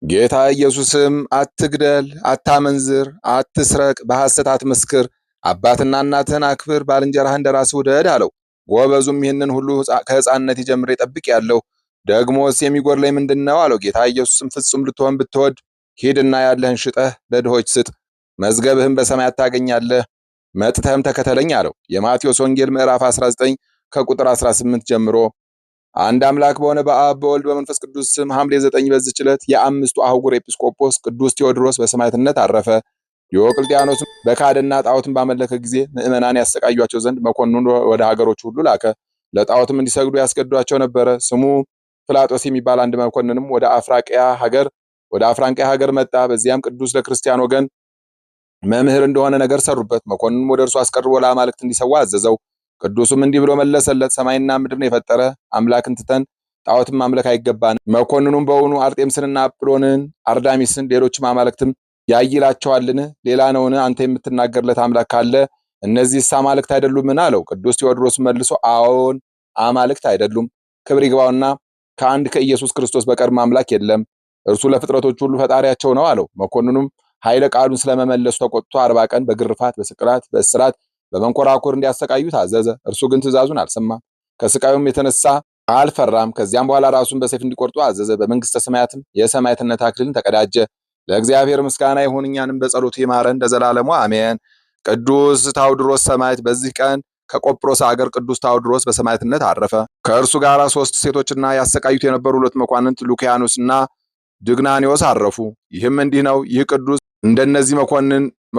ጌታ ኢየሱስም አትግደል፣ አታመንዝር፣ አትስረቅ፣ በሐሰት አትመስክር፣ አባትና እናትህን አክብር፣ ባልንጀራህን እንደራስህ ውደድ አለው። ጎበዙም ይህንን ሁሉ ከሕፃንነቴ ጀምሬ ጠብቄአለሁ፣ ደግሞስ የሚጎድለኝ ምንድን ነው አለው። ጌታ ኢየሱስም ፍጹም ልትሆን ብትወድ ሂድና ያለህን ሽጠህ ለድሆች ስጥ፣ መዝገብህም በሰማያት ታገኛለህ፣ መጥተህም ተከተለኝ አለው። የማቴዎስ ወንጌል ምዕራፍ 19 ከቁጥር 18 ጀምሮ። አንድ አምላክ በሆነ በአብ በወልድ በመንፈስ ቅዱስ ስም ሐምሌ 9 በዚች ዕለት የአምስቱ አህጉር ኤጲስቆጶስ ቅዱስ ቴዎድሮስ በሰማዕትነት አረፈ። ዲዮቅልጥያኖስም በካደና ጣዖትን ባመለከ ጊዜ ምዕመናን ያሰቃዩአቸው ዘንድ መኮንኑን ወደ ሀገሮች ሁሉ ላከ። ለጣዖትም እንዲሰግዱ ያስገዷቸው ነበረ። ስሙ ፕላጦስ የሚባል አንድ መኮንንም ወደ አፍራንቅያ ሀገር መጣ። በዚያም ቅዱስ ለክርስቲያን ወገን መምህር እንደሆነ ነገር ሰሩበት። መኮንኑም ወደ እርሱ አስቀርቦ ለአማልክት እንዲሰዋ አዘዘው። ቅዱሱም እንዲህ ብሎ መለሰለት፣ ሰማይና ምድርን የፈጠረ አምላክን ትተን ጣዖትን ማምለክ አይገባንም። መኮንኑም በውኑ አርጤምስንና አጵሎንን፣ አርዳሚስን፣ ሌሎችም አማልክትም ያይላቸዋልን? ሌላ ነውን? አንተ የምትናገርለት አምላክ ካለ እነዚህስ አማልክት አይደሉምን? አለው። ቅዱስ ቴዎድሮስ መልሶ አዎን አማልክት አይደሉም፣ ክብር ይግባውና ከአንድ ከኢየሱስ ክርስቶስ በቀር አምላክ የለም፣ እርሱ ለፍጥረቶች ሁሉ ፈጣሪያቸው ነው አለው። መኮንኑም ኃይለ ቃሉን ስለመመለሱ ተቆጥቶ 40 ቀን በግርፋት በስቅላት በእስራት በመንኮራኩር እንዲያሰቃዩ ታዘዘ። እርሱ ግን ትእዛዙን አልሰማም፣ ከስቃዩም የተነሳ አልፈራም። ከዚያም በኋላ ራሱን በሰይፍ እንዲቆርጡ አዘዘ። በመንግስተ ሰማያትም የሰማዕትነት አክሊልን ተቀዳጀ። ለእግዚአብሔር ምስጋና ይሁን፣ እኛንም በጸሎቱ ይማረን ለዘላለሙ አሜን። ቅዱስ ታውድሮስ ሰማዕት። በዚህ ቀን ከቆጵሮስ አገር ቅዱስ ታውድሮስ በሰማዕትነት አረፈ። ከእርሱ ጋር 3 ሴቶችና ያሰቃዩት የነበሩ 2 መኳንንት ሉኪያኖስና ድግናኒዎስ አረፉ። ይህም እንዲህ ነው። ይህ ቅዱስ እንደነዚህ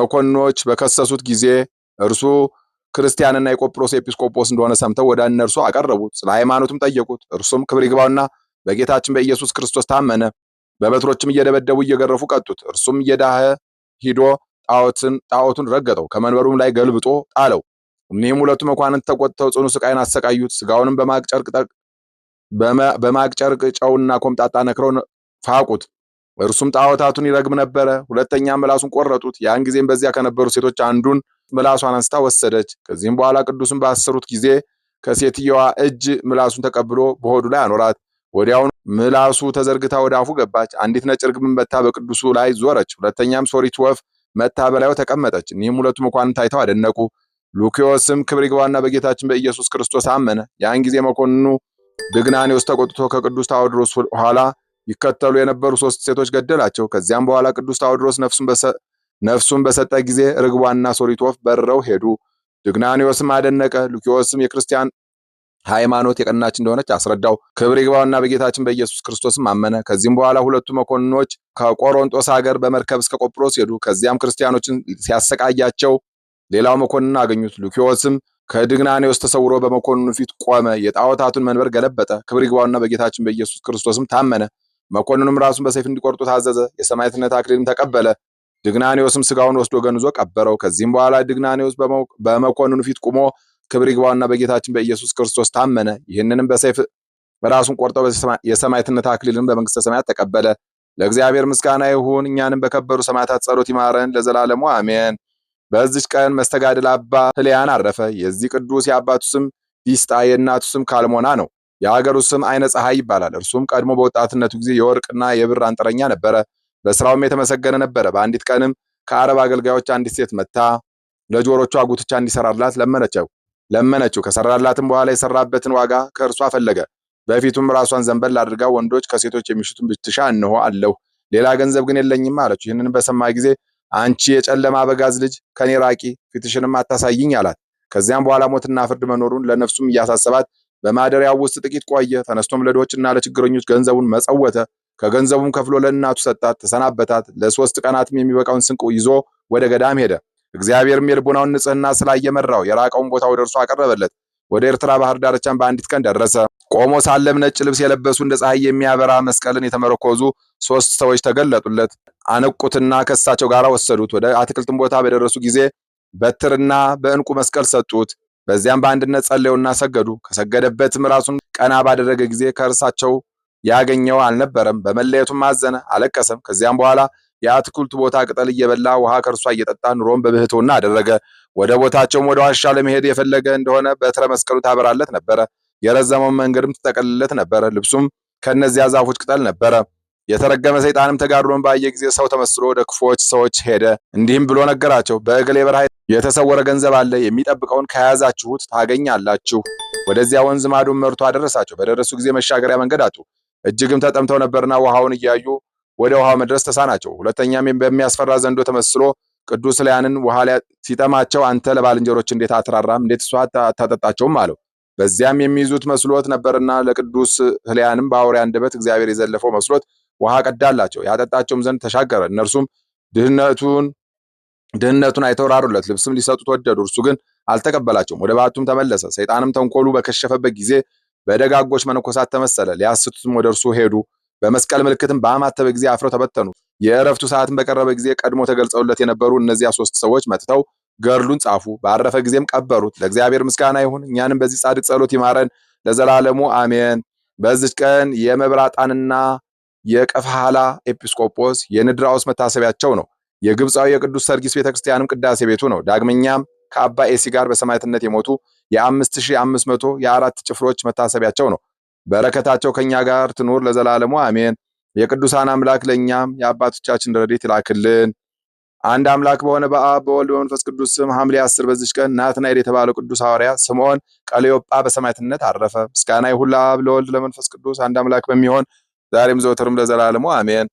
መኮንኖች በከሰሱት ጊዜ እርሱ ክርስቲያንና የቆጵሮስ ኤጲስቆጶስ እንደሆነ ሰምተው ወደ እነርሱ አቀረቡት። ስለ ሃይማኖቱም ጠየቁት። እርሱም ክብር ይግባውና በጌታችን በኢየሱስ ክርስቶስ ታመነ። በበትሮችም እየደበደቡ እየገረፉ ቀጡት። እርሱም እየዳኸ ሂዶ ጣዖቱን ረገጠው፣ ከመንበሩም ላይ ገልብጦ ጣለው። እኒህም 2 መኳንንት ተቆጥተው ጽኑ ስቃይን አሰቃዩት። ስጋውንም በማቅ ጨርቅ ጨውና ኮምጣጣ ነክረው ፋቁት። እርሱም ጣዖታቱን ይረግም ነበረ። ሁለተኛም ምላሱን ቆረጡት። ያን ጊዜም በዚያ ከነበሩ ሴቶች አንዱን ምላሷን አንስታ ወሰደች። ከዚህም በኋላ ቅዱስን ባሰሩት ጊዜ ከሴትየዋ እጅ ምላሱን ተቀብሎ በሆዱ ላይ አኖራት። ወዲያውኑ ምላሱ ተዘርግታ ወደ አፉ ገባች። አንዲት ነጭ ርግብም መታ በቅዱሱ ላይ ዞረች። ሁለተኛም ሶሪት ወፍ መታ በላዩ ተቀመጠች። እኒህም 2 መኳንንት ታይተው አደነቁ። ሉኪዮስም ክብር ይግባውና በጌታችን በኢየሱስ ክርስቶስ አመነ። ያን ጊዜ መኮንኑ ድግናኔዎስ ተቆጥቶ ከቅዱስ ታውድሮስ ኋላ ይከተሉ የነበሩ 3 ሴቶች ገደላቸው። ከዚያም በኋላ ቅዱስ ታውድሮስ ነፍሱን በሰጠ ጊዜ ርግቧና ሶሪት ወፍ በረው ሄዱ። ድግናኒዎስም አደነቀ። ሉኪዮስም የክርስቲያን ሃይማኖት የቀናች እንደሆነች አስረዳው። ክብር ይግባውና በጌታችን በኢየሱስ ክርስቶስም አመነ። ከዚህም በኋላ 2 መኮንኖች ከቆሮንጦስ ሀገር በመርከብ እስከ ቆጵሮስ ሄዱ። ከዚያም ክርስቲያኖችን ሲያሰቃያቸው ሌላው መኮንን አገኙት። ሉኪዮስም ከድግናኔዎስ ተሰውሮ በመኮንኑ ፊት ቆመ። የጣዖታቱን መንበር ገለበጠ። ክብር ይግባውና በጌታችን በኢየሱስ ክርስቶስም ታመነ። መኮንኑም ራሱን በሰይፍ እንዲቆርጡ ታዘዘ። የሰማዕትነት አክሊልን ተቀበለ። ድግናኔዎስም ስጋውን ወስዶ ገንዞ ቀበረው። ከዚህም በኋላ ድግናኔዎስ በመኮንኑ ፊት ቆሞ ክብር ይግባውና በጌታችን በኢየሱስ ክርስቶስ ታመነ። ይህንንም በሰይፍ ራሱን ቆርጠው የሰማዕትነት አክሊልን በመንግስተ ሰማያት ተቀበለ። ለእግዚአብሔር ምስጋና ይሁን፣ እኛንም በከበሩ ሰማዕታት ጸሎት ይማረን ለዘላለሙ አሜን። በዚች ቀን መስተጋድል አባ ህልያን አረፈ። የዚህ ቅዱስ የአባቱ ስም ዲስጣ የእናቱ ስም ካልሞና ነው። የሀገሩ ስም አይነ ፀሐይ ይባላል። እርሱም ቀድሞ በወጣትነቱ ጊዜ የወርቅና የብር አንጥረኛ ነበረ። በስራውም የተመሰገነ ነበረ። በአንዲት ቀንም ከአረብ አገልጋዮች አንዲት ሴት መታ ለጆሮቿ ጉትቻ እንዲሰራላት ለመነችው። ከሰራላትም በኋላ የሰራበትን ዋጋ ከእርሷ ፈለገ። በፊቱም ራሷን ዘንበል አድርጋ ወንዶች ከሴቶች የሚሹትን ብትሻ እነሆ አለሁ፣ ሌላ ገንዘብ ግን የለኝም አለችው። ይህንን በሰማ ጊዜ አንቺ የጨለማ አበጋዝ ልጅ ከኔ ራቂ፣ ፊትሽንም አታሳይኝ አላት። ከዚያም በኋላ ሞትና ፍርድ መኖሩን ለነፍሱም እያሳሰባት በማደሪያው ውስጥ ጥቂት ቆየ። ተነስቶም ለድሆችና ለችግረኞች ገንዘቡን መጸወተ። ከገንዘቡም ከፍሎ ለእናቱ ሰጣት፣ ተሰናበታት። ለ3 ቀናትም የሚበቃውን ስንቅ ይዞ ወደ ገዳም ሄደ። እግዚአብሔርም የልቡናውን ንጽሕና ስላየመራው የራቀውን ቦታ ወደ እርሱ አቀረበለት። ወደ ኤርትራ ባህር ዳርቻም በአንዲት ቀን ደረሰ። ቆሞ ሳለም ነጭ ልብስ የለበሱ እንደ ፀሐይ የሚያበራ መስቀልን የተመረኮዙ 3 ሰዎች ተገለጡለት። አነቁትና ከእሳቸው ጋር ወሰዱት። ወደ አትክልትም ቦታ በደረሱ ጊዜ በትርና በዕንቁ መስቀል ሰጡት። በዚያም በአንድነት ጸለዩና ሰገዱ። ከሰገደበትም ራሱን ቀና ባደረገ ጊዜ ከእርሳቸው ያገኘው አልነበረም። በመለየቱም አዘነ፣ አለቀሰም። ከዚያም በኋላ የአትክልቱ ቦታ ቅጠል እየበላ ውሃ ከእርሷ እየጠጣ ኑሮን በብህትውና አደረገ። ወደ ቦታቸውም ወደ ዋሻ ለመሄድ የፈለገ እንደሆነ በትረ መስቀሉ ታበራለት ነበረ። የረዘመውን መንገድም ትጠቀልለት ነበረ። ልብሱም ከነዚያ ዛፎች ቅጠል ነበረ። የተረገመ ሰይጣንም ተጋድሎን ባየ ጊዜ ሰው ተመስሎ ወደ ክፉዎች ሰዎች ሄደ። እንዲህም ብሎ ነገራቸው፣ በእገሌ በረሃ የተሰወረ ገንዘብ አለ፣ የሚጠብቀውን ከያዛችሁት ታገኛላችሁ። ወደዚያ ወንዝ ማዶም መርቶ አደረሳቸው። በደረሱ ጊዜ መሻገሪያ መንገድ አጡ። እጅግም ተጠምተው ነበርና ውሃውን እያዩ ወደ ውሃው መድረስ ተሳናቸው። ሁለተኛም በሚያስፈራ ዘንዶ ተመስሎ ቅዱስ ሕልያንን ውሃ ሲጠማቸው፣ አንተ ለባልንጀሮች እንዴት አትራራም? እንዴት እሷ አታጠጣቸውም? አለው። በዚያም የሚይዙት መስሎት ነበርና ለቅዱስ ሕልያንም በአውሬ አንደበት እግዚአብሔር የዘለፈው መስሎት ውሃ ቀዳላቸው፣ ያጠጣቸውም ዘንድ ተሻገረ። እነርሱም ድህነቱን አይተው ራሩለት፣ ልብስም ሊሰጡት ወደዱ። እርሱ ግን አልተቀበላቸውም። ወደ ባቱም ተመለሰ። ሰይጣንም ተንኮሉ በከሸፈበት ጊዜ በደጋጎች መነኮሳት ተመሰለ። ሊያስቱትም ወደ እርሱ ሄዱ። በመስቀል ምልክትም በአማተበ ጊዜ አፍረው ተበተኑ። የእረፍቱ ሰዓትን በቀረበ ጊዜ ቀድሞ ተገልጸውለት የነበሩ እነዚያ 3 ሰዎች መጥተው ገድሉን ጻፉ። ባረፈ ጊዜም ቀበሩት። ለእግዚአብሔር ምስጋና ይሁን፣ እኛንም በዚህ ጻድቅ ጸሎት ይማረን ለዘላለሙ አሜን። በዚች ቀን የመብራጣንና የቀፍሃላ ኤጲስቆጶስ የንድራውስ መታሰቢያቸው ነው። የግብፃዊ የቅዱስ ሰርጊስ ቤተክርስቲያንም ቅዳሴ ቤቱ ነው። ዳግመኛም ከአባ ኤሲ ጋር በሰማዕትነት የሞቱ የ5500 የአራት ጭፍሮች መታሰቢያቸው ነው። በረከታቸው ከኛ ጋር ትኑር ለዘላለሙ አሜን። የቅዱሳን አምላክ ለእኛም የአባቶቻችን ረድኤት ይላክልን። አንድ አምላክ በሆነ በአብ በወልድ በመንፈስ ቅዱስ ስም ሐምሌ 10 በዚች ቀን ናትናኤል የተባለው ቅዱስ ሐዋርያ ስምዖን ቀለዮጳ በሰማዕትነት አረፈ። ምስጋና ይሁን ለአብ ለወልድ ለመንፈስ ቅዱስ አንድ አምላክ በሚሆን ዛሬም ዘወትርም ለዘላለሙ አሜን።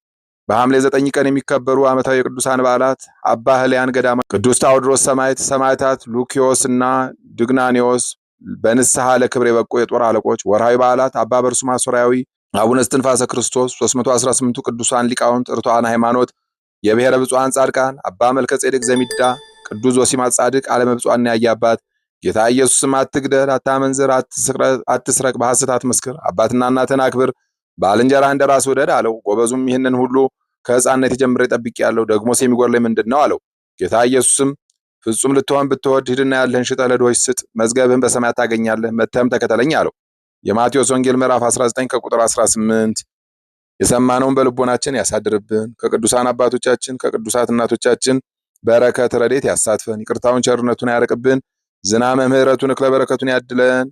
በሐምሌ 9 ቀን የሚከበሩ ዓመታዊ የቅዱሳን በዓላት አባ ሕልያን ገዳማ፣ ቅዱስ ታውድሮስ ሰማዕት፣ ሰማዕታት ሉኪዮስ እና ድግናኒዮስ በንስሐ ለክብር የበቁ የጦር አለቆች። ወርሃዊ በዓላት አባ በርሱማ ሶርያዊ፣ አቡነ እስትንፋሰ ክርስቶስ፣ 318ቱ ቅዱሳን ሊቃውንት ርቱዓነ ሃይማኖት፣ የብሔረ ብፁዓን ጻድቃን አባ መልከ ጼዴቅ ዘሚዳ፣ ቅዱስ ዞሲማት ጻድቅ፣ ዓለመ ብፁዓን ያየ አባት። ጌታ ኢየሱስም አትግደል፣ አታመንዝር፣ አትስረቅ፣ በሐሰት አትመስክር፣ አባትና እናትን አክብር፣ ባልንጀራ እንደ ራስ ውደድ አለው። ጎበዙም ይህንን ሁሉ ከሕፃንነት ጀምሬ ጠብቄአለሁ፣ ደግሞስ የሚጎድለኝ ምንድን ነው አለው። ጌታ ኢየሱስም ፍጹም ልትሆን ብትወድ ሂድና ያለህን ሽጠህ ለድሆች ስጥ፣ መዝገብህን በሰማያት ታገኛለህ፣ መጥተህም ተከተለኝ አለው። የማቴዎስ ወንጌል ምዕራፍ 19 ከቁጥር 18። የሰማነውን በልቦናችን ያሳድርብን። ከቅዱሳን አባቶቻችን ከቅዱሳት እናቶቻችን በረከት ረድኤት ያሳትፈን። ይቅርታውን ቸርነቱን ያርቅብን። ዝናመ ምሕረቱን እክለ በረከቱን ያድለን።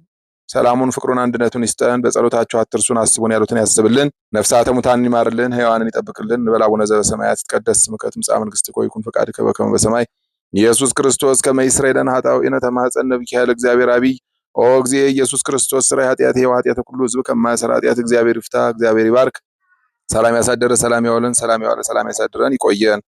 ሰላሙን ፍቅሩን አንድነቱን ይስጠን። በጸሎታችሁ አትርሱን፣ አስቡን ያሉትን ያስብልን። ነፍሳተ ሙታንን ይማርልን፣ ሕያዋንን ይጠብቅልን። እንበል አቡነ ዘበሰማያት ይትቀደስ ስምከ ትምጻእ መንግሥትከ ወይኩን ፈቃድከ በከመ በሰማይ ኢየሱስ ክርስቶስ ከመ ይስረይ ለነ ኃጣውኢነ ተማፀነ ብከ ኃይለ እግዚአብሔር አብይ ኦ እግዚእ ኢየሱስ ክርስቶስ ስራይ ኃጢአት ወኃጢአተ ኩሉ ሕዝብ ከማይሰራ ኃጢአት እግዚአብሔር ይፍታ። እግዚአብሔር ይባርክ። ሰላም ያሳደረ ሰላም ያዋለን፣ ሰላም ያዋለ ሰላም ያሳድረን። ይቆየን።